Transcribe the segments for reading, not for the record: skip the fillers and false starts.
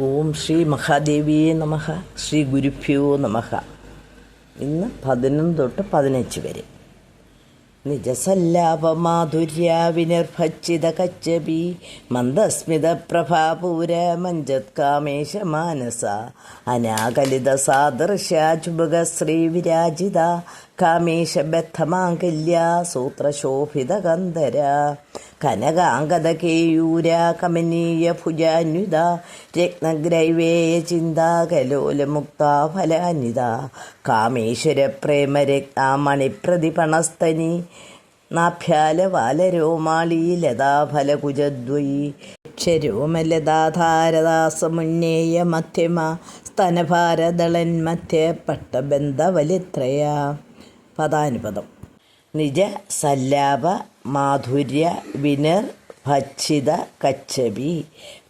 ഓം ശ്രീ മഹാദേവിയെ നമഃ. ശ്രീ ഗുരുഭ്യോ നമഃ. ഇന്ന് 11 തൊട്ട് 15 വരെ. നിജസല്ലാപമാധുര്യ വിനിർഭച്ചിത കച്ചബി മന്ദസ്മിത പ്രഭാപൂര മഞ്ജത്കാമേശ മാനസ അനാകലിത സാദൃശ ചുബക ശ്രീ വിരാജിത കാമേശ ബദ്ധമാംഗല്യ സൂത്രശോഭിത ഗന്ധര കനകാംഗത കേയൂര കമനീയ ഭുജാന്വിത രത്നഗ്രൈവേയ ചിന്താകലോലമുക്ത ഫലാന്വിത കാമേശ്വര പ്രേമരത്നാമണിപ്രതിപണസ്തനി നാഭ്യാലവാലരോമാളീ ലതാഫലകുജദ്വയി ക്ഷരോമലതാധാരദാസമുന്നേയ മധ്യമ സ്തനഭാരദളന്മധ്യ പട്ടബന്ധവലിത്രയ. പദാനുപദം. നിജ സല്ലാപ മാധുര്യ വിനിർ ഭച്ഛിത കച്ചബി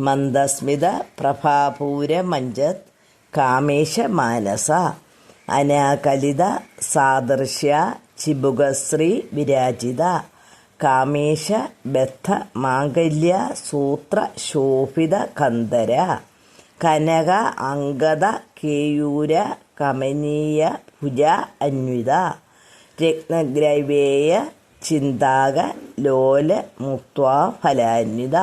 മന്ദസ്മിത പ്രഭാപൂര മഞ്ജത് കാമേശ മാനസ അനാകലിത സാദൃശ്യ ചിബുകശ്രീ വിരാജിത കാമേശ ബദ്ധ മാംഗല്യ സൂത്ര ശോഭിത കന്ധര കനക അംഗത കേയൂര കമനീയ ഭുജ അന്വിത രത്നഗ്രൈവേയ ചിന്താക ലോല മുക്ത്വാ ഫലാന്വിത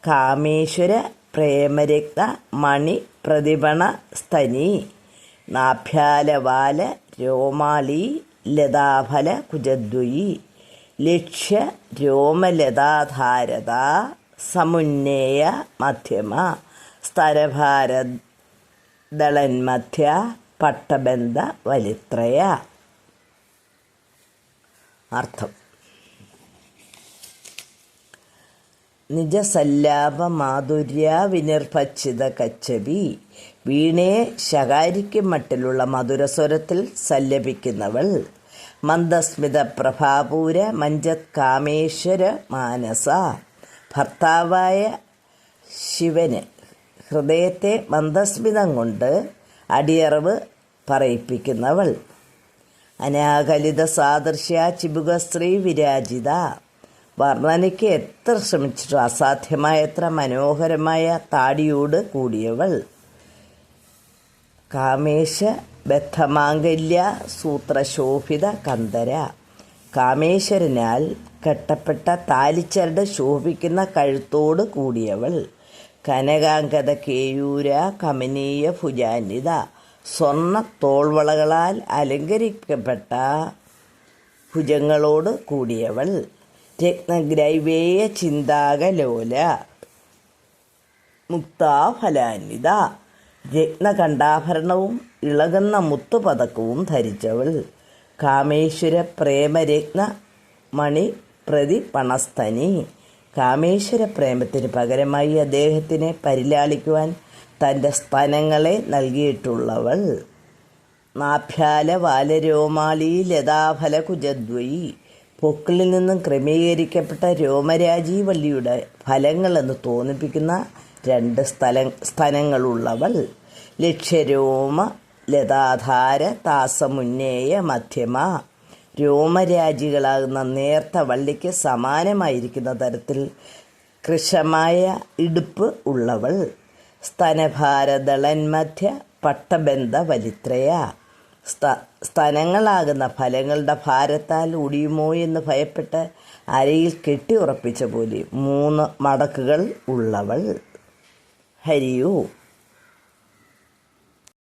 കാമേശ്വര പ്രേമരത്ന മണി പ്രതിപണ സ്തനി നാഭ്യാലവാല രോമാളി ലതാഫല കുജദ്വയി ലക്ഷ്യ രോമലതാധാരത സമുന്നേയ മധ്യമ സ്തനഭാരദളന്മധ്യ പട്ടബന്ധ വലിത്രയ. അർത്ഥം: നിജസല്ലാപ മാധുര്യ വിനിർഭച്ഛിത കച്ചബി വീണയെ ശകാരിക്കും മട്ടിലുള്ള മധുരസ്വരത്തിൽ സല്ലപിക്കുന്നവൾ. മന്ദസ്മിത പ്രഭാപൂര മഞ്ജത് കാമേശ്വര മാനസ ഭർത്താവായ ശിവന് ഹൃദയത്തെ മന്ദസ്മിതം കൊണ്ട് അടിയറവ് പറയിപ്പിക്കുന്നവൾ. അനാകലിത സാദൃശ്യ ചിബുകശ്രീ വിരാജിത വർണ്ണനയ്ക്ക് എത്ര ശ്രമിച്ചിട്ടും അസാധ്യമായത്ര മനോഹരമായ താടിയോട് കൂടിയവൾ. കാമേശ ബദ്ധമാംഗല്യ സൂത്രശോഭിത കന്ധര കാമേശ്വരനാൽ കെട്ടപ്പെട്ട താലിച്ചരട് ശോഭിക്കുന്ന കഴുത്തോട് കൂടിയവൾ. കനകാംഗത കേയൂര കമനീയ ഭുജാന്വിത സ്വർണ്ണ തോൾവളകളാൽ അലങ്കരിക്കപ്പെട്ട ഭുജങ്ങളോട് കൂടിയവൾ. രത്നഗ്രൈവേയ ചിന്താകലോല മുക്താഫലാന്വിത രത്നകണ്ഠാഭരണവും ഇളകുന്ന മുത്തുപതക്കവും ധരിച്ചവൾ. കാമേശ്വര പ്രേമരത്ന മണി പ്രതിപണസ്തനി കാമേശ്വര പ്രേമത്തിന് പകരമായി അദ്ദേഹത്തിനെ പരിലാളിക്കുവാൻ തൻ്റെ സ്തനങ്ങളെ നൽകിയിട്ടുള്ളവൾ. നാഭ്യാല വാലരോമാളി ലതാഫല കുജദ്വയി പൊക്കിളിൽ നിന്നും ക്രമീകരിക്കപ്പെട്ട രോമരാജീവള്ളിയുടെ ഫലങ്ങളെന്ന് തോന്നിപ്പിക്കുന്ന 2 സ്തനങ്ങളുള്ളവൾ. ലക്ഷ്യരോമ ലതാധാര താസമുന്നേയ മധ്യമ രോമരാജികളാകുന്ന നേർത്ത വള്ളിക്ക് സമാനമായിരിക്കുന്ന തരത്തിൽ കൃശമായ ഇടുപ്പ് ഉള്ളവൾ. സ്തനഭാരദളന്മധ്യ പട്ടബന്ധ വലിത്രയ സ്തനങ്ങളാകുന്ന ഫലങ്ങളുടെ ഭാരത്താൽ ഒടിയുമോ എന്ന് ഭയപ്പെട്ട് അരയിൽ കെട്ടി ഉറപ്പിച്ച പോലെ 3 മടക്കുകൾ ഉള്ളവൾ. ഹരിയോ.